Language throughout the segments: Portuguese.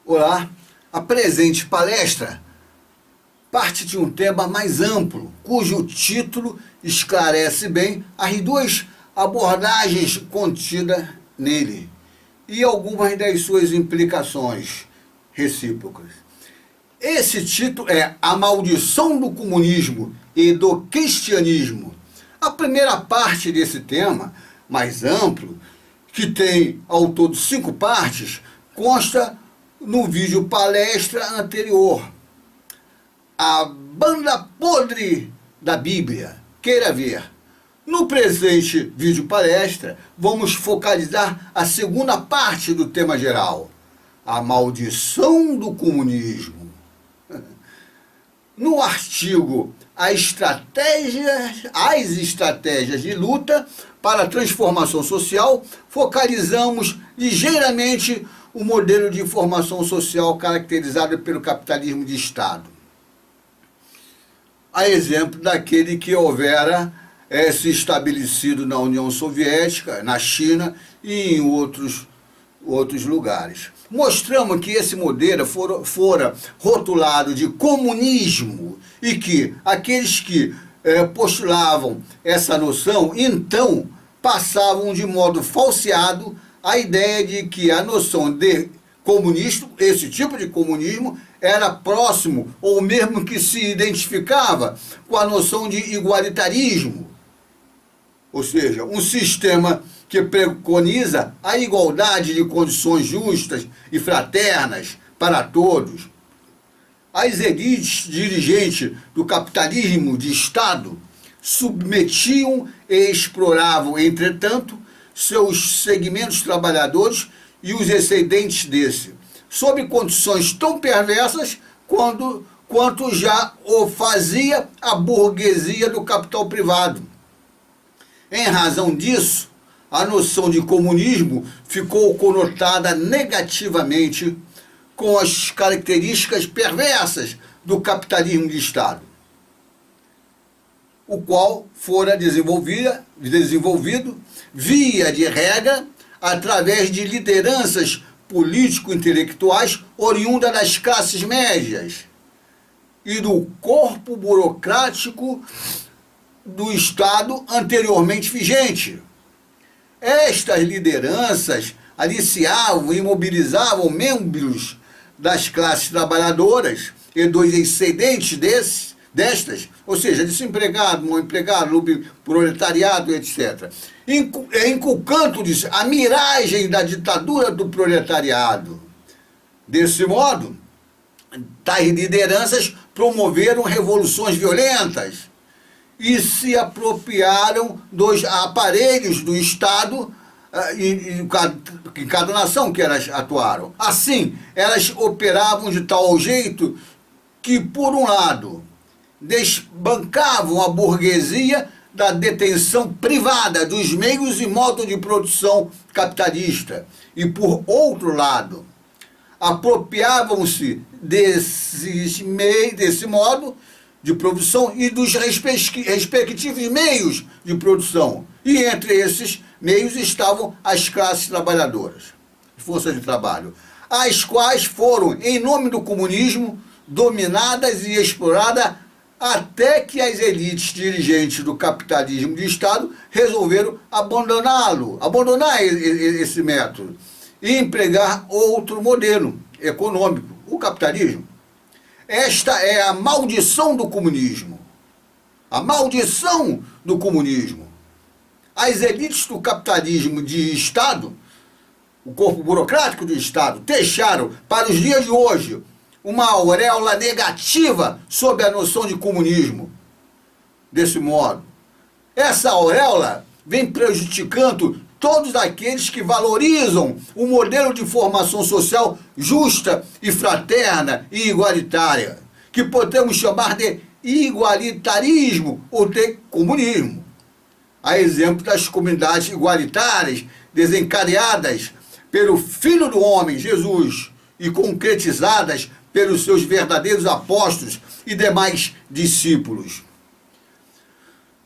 Olá, a presente palestra parte de um tema mais amplo, cujo título esclarece bem as duas abordagens contidas nele e algumas das suas implicações recíprocas. Esse título é A Maldição do Comunismo e do Cristianismo. A primeira parte desse tema, mais amplo, que tem ao todo 5 partes, consta no vídeo palestra anterior. A banda podre da Bíblia. Queira ver. No presente vídeo palestra, vamos focalizar a segunda parte do tema geral. A maldição do comunismo. No artigo As estratégias de luta para a transformação social, focalizamos ligeiramente o modelo de formação social caracterizado pelo capitalismo de Estado. A exemplo daquele que houvera se estabelecido na União Soviética, na China e em outros lugares. Mostramos que esse modelo fora rotulado de comunismo e que aqueles que postulavam essa noção, então, passavam de modo falseado a ideia de que a noção de comunismo, esse tipo de comunismo, era próximo ou mesmo que se identificava com a noção de igualitarismo, ou seja, um sistema que preconiza a igualdade de condições justas e fraternas para todos. As elites dirigentes do capitalismo de Estado submetiam e exploravam, entretanto, seus segmentos trabalhadores e os excedentes desse, sob condições tão perversas quanto já o fazia a burguesia do capital privado. Em razão disso, a noção de comunismo ficou conotada negativamente com as características perversas do capitalismo de Estado, o qual fora desenvolvido, via de regra, através de lideranças político-intelectuais oriundas das classes médias e do corpo burocrático do Estado anteriormente vigente. Estas lideranças aliciavam e mobilizavam membros das classes trabalhadoras e dos excedentes destas, ou seja, desempregado, mal empregado, proletariado, etc., inculcando-lhes a miragem da ditadura do proletariado. Desse modo, tais lideranças promoveram revoluções violentas e se apropriaram dos aparelhos do Estado em cada nação que elas atuaram. Assim, elas operavam de tal jeito que, por um lado, desbancavam a burguesia da detenção privada dos meios e modos de produção capitalista e, por outro lado, apropriavam-se desse modo de produção e dos respectivos meios de produção. E entre esses meios estavam as classes trabalhadoras, forças de trabalho, as quais foram, em nome do comunismo, dominadas e exploradas até que as elites dirigentes do capitalismo de Estado resolveram abandonar esse método e empregar outro modelo econômico, o capitalismo. Esta é a maldição do comunismo. A maldição do comunismo. As elites do capitalismo de Estado, o corpo burocrático do Estado, deixaram para os dias de hoje uma auréola negativa sobre a noção de comunismo. Desse modo, essa auréola vem prejudicando todos aqueles que valorizam o modelo de formação social justa e fraterna e igualitária, que podemos chamar de igualitarismo ou de comunismo. A exemplo das comunidades igualitárias desencadeadas pelo Filho do Homem, Jesus, e concretizadas pelos seus verdadeiros apóstolos e demais discípulos.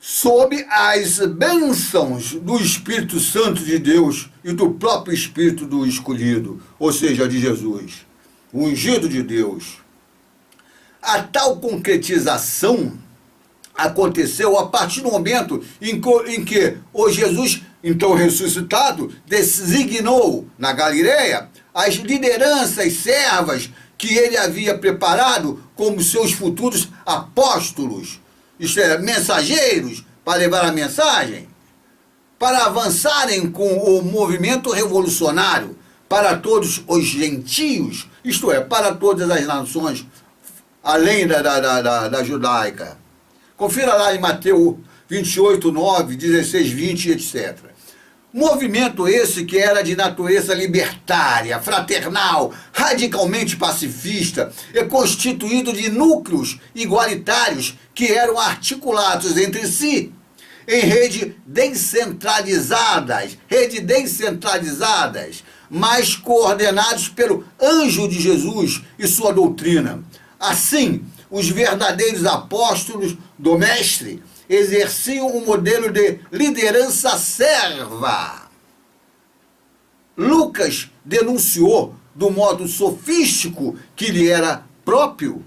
Sob as bênçãos do Espírito Santo de Deus e do próprio Espírito do escolhido, ou seja, de Jesus. o ungido de Deus. A tal concretização aconteceu a partir do momento em que o Jesus, então ressuscitado, designou na Galileia as lideranças servas que ele havia preparado como seus futuros apóstolos, isto é, mensageiros para levar a mensagem, para avançarem com o movimento revolucionário para todos os gentios, isto é, para todas as nações, além da judaica. Confira lá em Mateus 28, 9, 16, 20, etc. Movimento esse que era de natureza libertária, fraternal, radicalmente pacifista e constituído de núcleos igualitários que eram articulados entre si em redes descentralizadas, mas coordenados pelo anjo de Jesus e sua doutrina. Assim, os verdadeiros apóstolos do Mestre exerciam um modelo de liderança serva. Lucas denunciou do modo sofístico que lhe era próprio,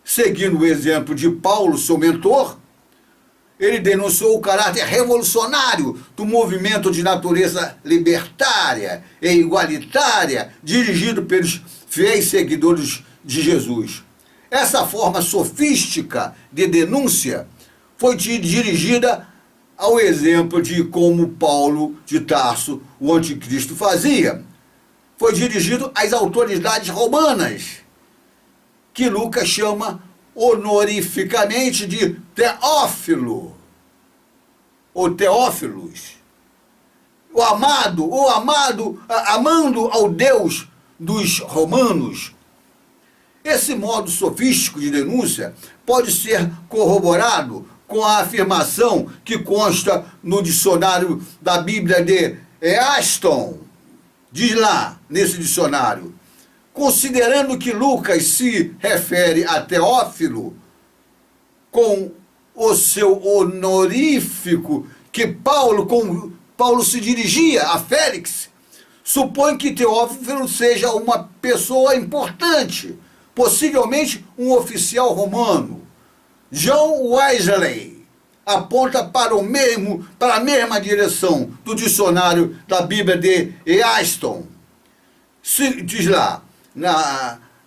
seguindo o exemplo de Paulo, seu mentor. Ele denunciou o caráter revolucionário do movimento de natureza libertária e igualitária dirigido pelos fiéis seguidores de Jesus. Essa forma sofística de denúncia foi dirigida ao exemplo de como Paulo de Tarso, o anticristo, fazia. Foi dirigido às autoridades romanas, que Lucas chama honorificamente de Teófilo, ou Teófilos, amando ao Deus dos romanos. Esse modo sofístico de denúncia pode ser corroborado com a afirmação que consta no dicionário da Bíblia de Aston. Diz lá, nesse dicionário: considerando que Lucas se refere a Teófilo com o seu honorífico que Paulo se dirigia a Félix, supõe que Teófilo seja uma pessoa importante, possivelmente um oficial romano. John Wesley aponta para a mesma direção do dicionário da Bíblia de Aston. Diz lá,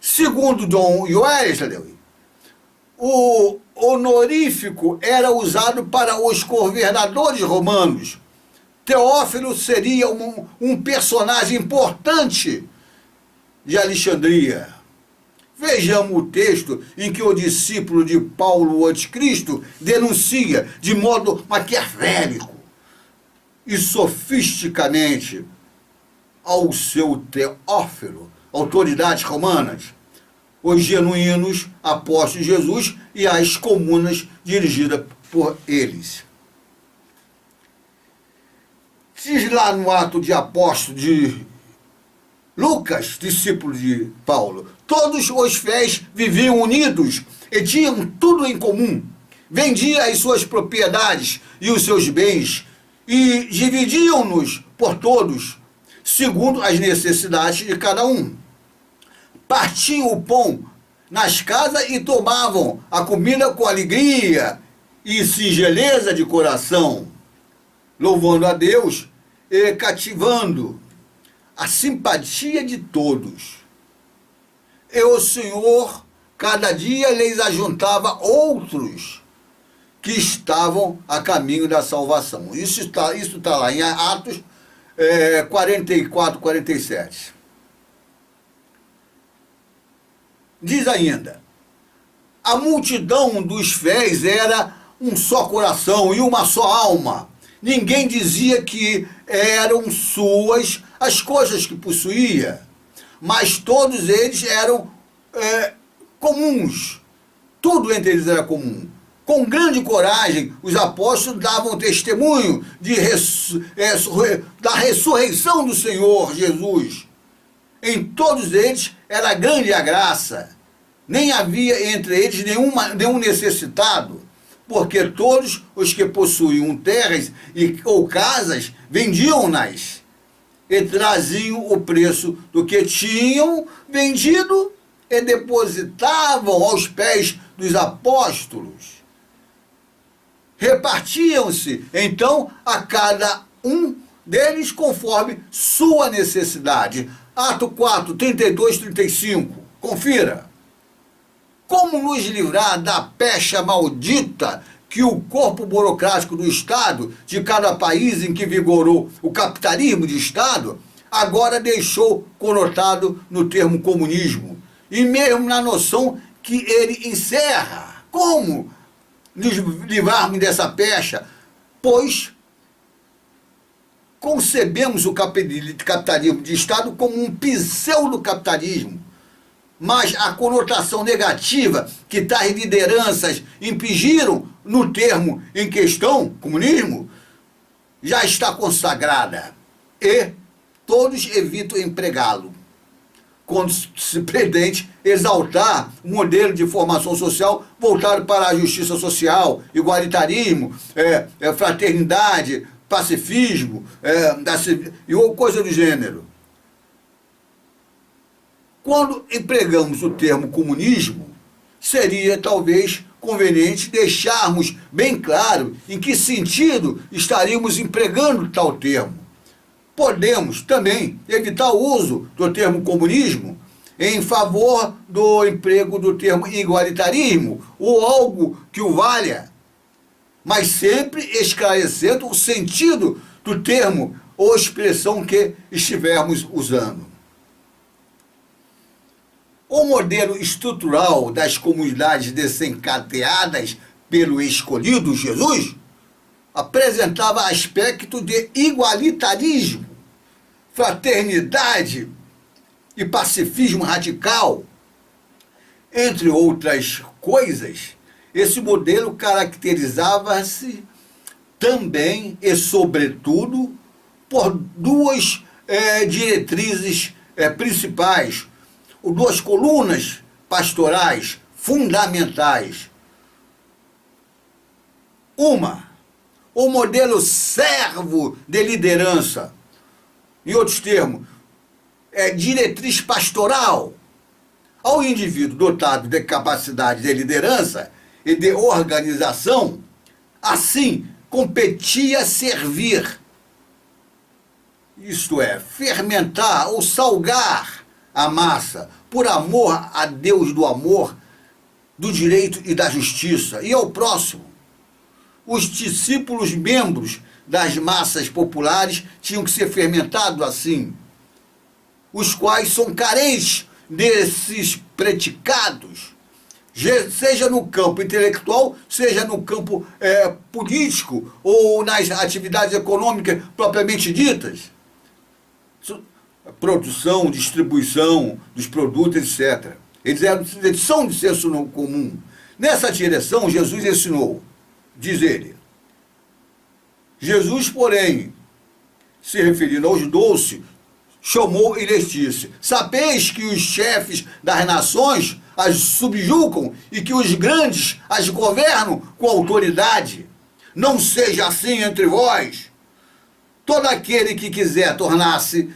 segundo John Wesley, o honorífico era usado para os governadores romanos. Teófilo seria um personagem importante de Alexandria. Vejamos o texto em que o discípulo de Paulo, o anticristo, denuncia de modo maquiavélico e sofisticamente ao seu Teófilo, autoridades romanas, os genuínos apóstolos de Jesus e as comunas dirigidas por eles. Diz lá no Ato de Apóstolo de Lucas, discípulo de Paulo: todos os fiéis viviam unidos e tinham tudo em comum. Vendiam as suas propriedades e os seus bens e dividiam-nos por todos, segundo as necessidades de cada um. Partiam o pão nas casas e tomavam a comida com alegria e singeleza de coração, louvando a Deus e cativando a simpatia de todos. E o Senhor cada dia lhes ajuntava outros que estavam a caminho da salvação. Isso está lá em Atos 44, 47. Diz ainda: a multidão dos fiéis era um só coração e uma só alma. Ninguém dizia que eram suas as coisas que possuía, mas todos eles eram comuns. Tudo entre eles era comum. Com grande coragem, os apóstolos davam testemunho da ressurreição do Senhor Jesus. Em todos eles era grande a graça. Nem havia entre eles nenhum necessitado, porque todos os que possuíam terras ou casas vendiam-nas e traziam o preço do que tinham vendido e depositavam aos pés dos apóstolos. Repartiam-se, então, a cada um deles conforme sua necessidade. Ato 4, 32, 35. Confira. Como nos livrar da pecha maldita que o corpo burocrático do Estado, de cada país em que vigorou o capitalismo de Estado, agora deixou conotado no termo comunismo, e mesmo na noção que ele encerra? Como nos livrarmos dessa pecha? Pois concebemos o capitalismo de Estado como um pseudo-capitalismo, mas a conotação negativa que tais lideranças impingiram no termo em questão, comunismo, já está consagrada e todos evitam empregá-lo, quando se pretende exaltar um modelo de formação social voltado para a justiça social, igualitarismo, fraternidade, pacifismo e coisa do gênero. Quando empregamos o termo comunismo, seria talvez conveniente deixarmos bem claro em que sentido estaríamos empregando tal termo. Podemos também evitar o uso do termo comunismo em favor do emprego do termo igualitarismo ou algo que o valha, mas sempre esclarecendo o sentido do termo ou expressão que estivermos usando. O modelo estrutural das comunidades desencadeadas pelo escolhido Jesus apresentava aspecto de igualitarismo, fraternidade e pacifismo radical. Entre outras coisas, esse modelo caracterizava-se também e sobretudo por duas diretrizes principais, duas colunas pastorais fundamentais. Uma, o modelo servo de liderança, em outros termos, diretriz pastoral. Ao indivíduo dotado de capacidade de liderança e de organização, assim competia servir, isto é, fermentar ou salgar a massa, por amor a Deus do amor, do direito e da justiça, e ao próximo. Os discípulos membros das massas populares tinham que ser fermentados assim, os quais são carentes desses predicados, seja no campo intelectual, seja no campo político ou nas atividades econômicas propriamente ditas. Produção, distribuição dos produtos, etc. Eles são de senso comum. Nessa direção, Jesus ensinou, diz ele. Jesus, porém, se referindo aos 12, chamou e lhes disse: sabeis que os chefes das nações as subjugam e que os grandes as governam com autoridade. Não seja assim entre vós. Todo aquele que quiser tornar-se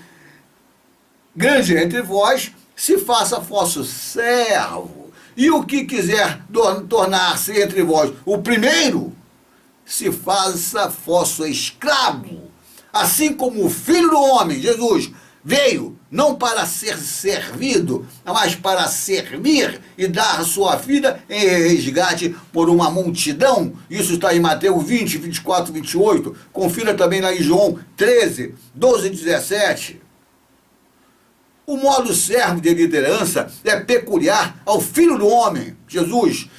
grande entre vós, se faça vosso servo. E o que quiser tornar-se entre vós o primeiro, se faça vosso escravo. Assim como o Filho do Homem, Jesus, veio não para ser servido, mas para servir e dar sua vida em resgate por uma multidão. Isso está em Mateus 20, 24, 28. Confira também lá em João 13, 12 e 17. O modo servo de liderança é peculiar ao Filho do Homem, Jesus.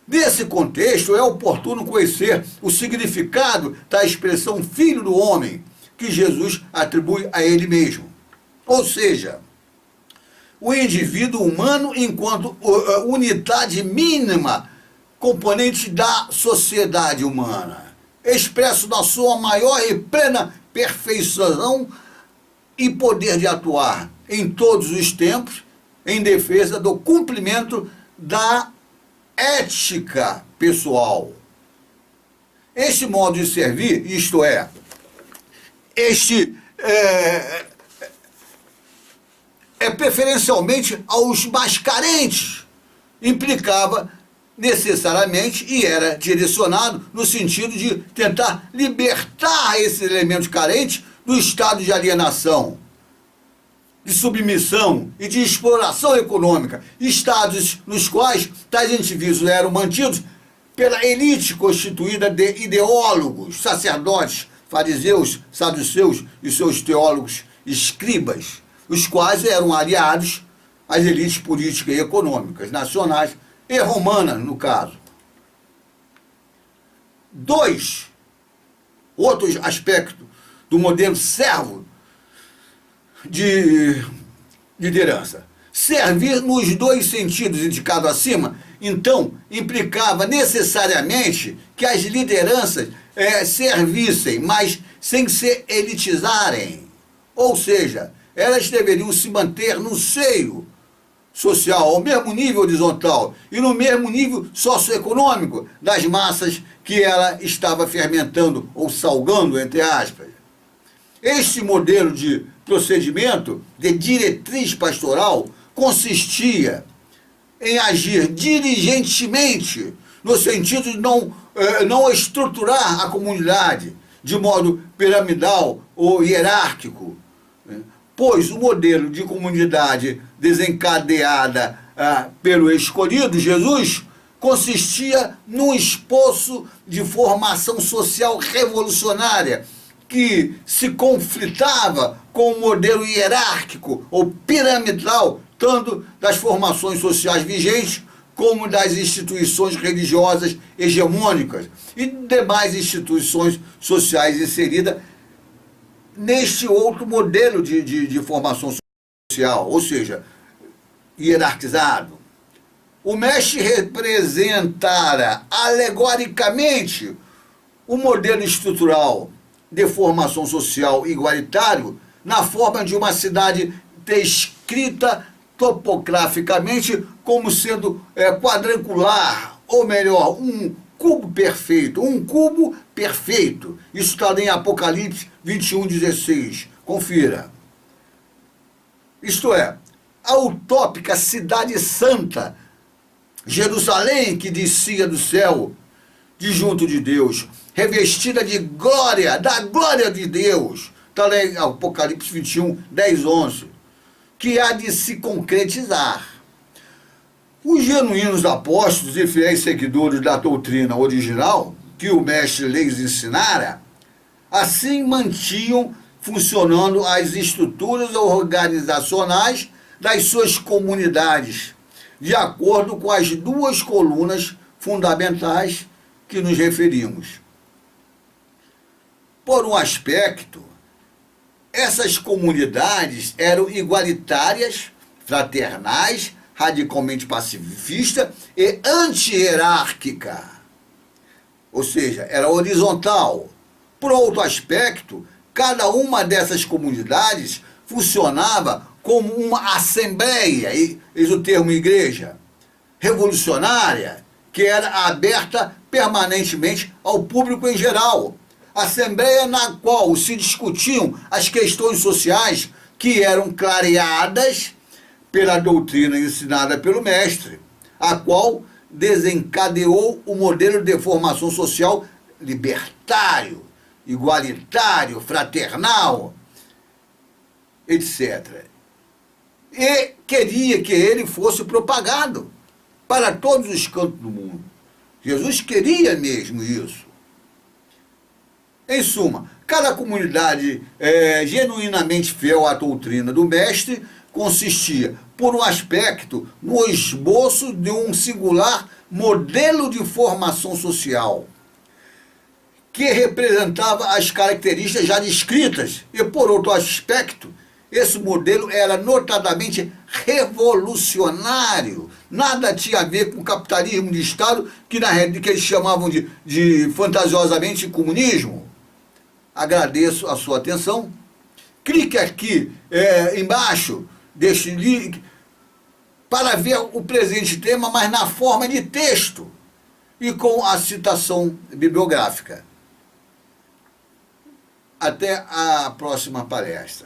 Nesse contexto, é oportuno conhecer o significado da expressão Filho do Homem, que Jesus atribui a ele mesmo. Ou seja, o indivíduo humano enquanto unidade mínima, componente da sociedade humana, expresso na sua maior e plena perfeição e poder de atuar em todos os tempos em defesa do cumprimento da ética pessoal. Este modo de servir, isto é, este preferencialmente aos mais carentes. Implicava necessariamente e era direcionado no sentido de tentar libertar esses elementos carentes do estado de alienação, de submissão e de exploração econômica, estados nos quais tais indivíduos eram mantidos pela elite constituída de ideólogos, sacerdotes, fariseus, saduceus e seus teólogos escribas, os quais eram aliados às elites políticas e econômicas nacionais e romanas, no caso. Dois outros aspectos do modelo servo de liderança. Servir nos dois sentidos indicados acima, então, implicava necessariamente que as lideranças servissem, mas sem se elitizarem. Ou seja, elas deveriam se manter no seio social, ao mesmo nível horizontal e no mesmo nível socioeconômico das massas que ela estava fermentando ou salgando, entre aspas. Este modelo de procedimento, de diretriz pastoral, consistia em agir diligentemente, no sentido de não estruturar a comunidade de modo piramidal ou hierárquico, pois o modelo de comunidade desencadeada pelo escolhido, Jesus, consistia num esboço de formação social revolucionária que se conflitava com o modelo hierárquico ou piramidal, tanto das formações sociais vigentes como das instituições religiosas hegemônicas e demais instituições sociais inseridas neste outro modelo de formação social, ou seja, hierarquizado. O mestre representara alegoricamente o modelo estrutural de formação social igualitário na forma de uma cidade descrita topograficamente como sendo quadrangular, ou melhor, um cubo perfeito. Isso está em Apocalipse 21:16. Confira. Isto é, a utópica cidade santa, Jerusalém que descia do céu, de junto de Deus, revestida de glória, da glória de Deus. Está lá em Apocalipse 21:10-11. Que há de se concretizar. Os genuínos apóstolos e fiéis seguidores da doutrina original, que o mestre lhes ensinara, assim mantinham funcionando as estruturas organizacionais das suas comunidades, de acordo com as duas colunas fundamentais que nos referimos. Por um aspecto, essas comunidades eram igualitárias, fraternais, radicalmente pacifista e anti-hierárquica. Ou seja, era horizontal. Por outro aspecto, cada uma dessas comunidades funcionava como uma assembleia, eis o termo igreja, revolucionária, que era aberta permanentemente ao público em geral. Assembleia na qual se discutiam as questões sociais que eram clareadas pela doutrina ensinada pelo mestre, a qual desencadeou o modelo de formação social libertário, igualitário, fraternal, etc. E queria que ele fosse propagado para todos os cantos do mundo. Jesus queria mesmo isso. Em suma, cada comunidade genuinamente fiel à doutrina do mestre consistia, por um aspecto, no esboço de um singular modelo de formação social, que representava as características já descritas, e, por outro aspecto, esse modelo era notadamente revolucionário. Nada tinha a ver com o capitalismo de Estado, que eles chamavam de fantasiosamente comunismo. Agradeço a sua atenção. Clique aqui embaixo deste link para ver o presente tema, mas na forma de texto e com a citação bibliográfica. Até a próxima palestra.